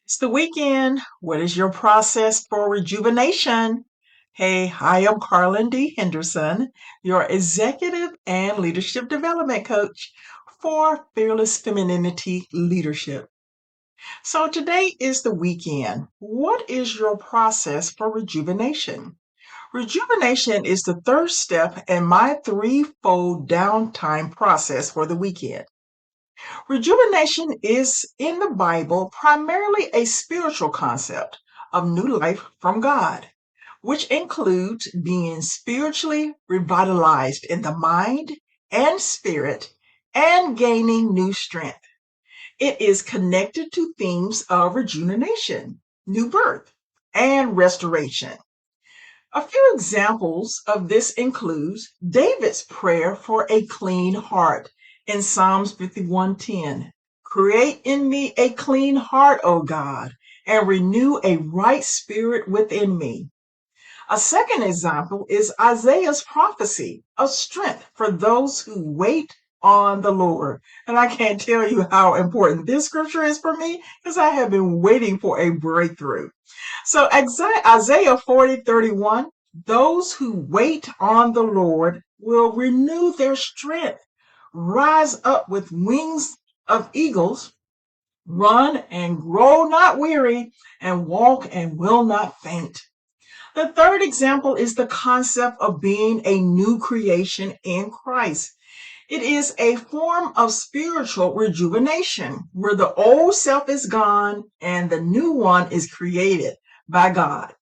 It's the weekend. What is your process for rejuvenation? Hey, I am Karlyn Henderson, your executive and leadership development coach for Fearless Femininity Leadership. So today is the weekend. What is your process for rejuvenation? Rejuvenation is the third step in my threefold downtime process for the weekend. Rejuvenation is in the Bible primarily a spiritual concept of new life from God, which includes being spiritually revitalized in the mind and spirit and gaining new strength. It is connected to themes of rejuvenation, new birth, and restoration. A few examples of this includes David's prayer for a clean heart in Psalms 51:10. Create in me a clean heart, O God, and renew a right spirit within me. A second example is Isaiah's prophecy of strength for those who wait on the Lord. And I can't tell you how important this scripture is for me because I have been waiting for a breakthrough. So Isaiah 40:31, those who wait on the Lord will renew their strength, rise up with wings of eagles, run and grow not weary, and walk and will not faint. The third example is the concept of being a new creation in Christ. It is a form of spiritual rejuvenation where the old self is gone and the new one is created by God.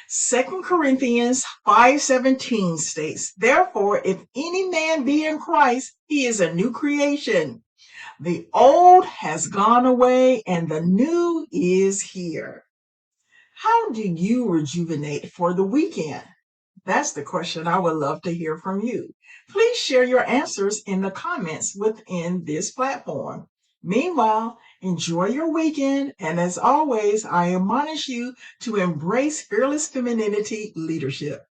2 Corinthians 5:17 states, therefore, if any man be in Christ, he is a new creation. The old has gone away and the new is here. How do you rejuvenate for the weekend? That's the question I would love to hear from you. Please share your answers in the comments within this platform. Meanwhile, enjoy your weekend, and as always, I admonish you to embrace fearless femininity leadership.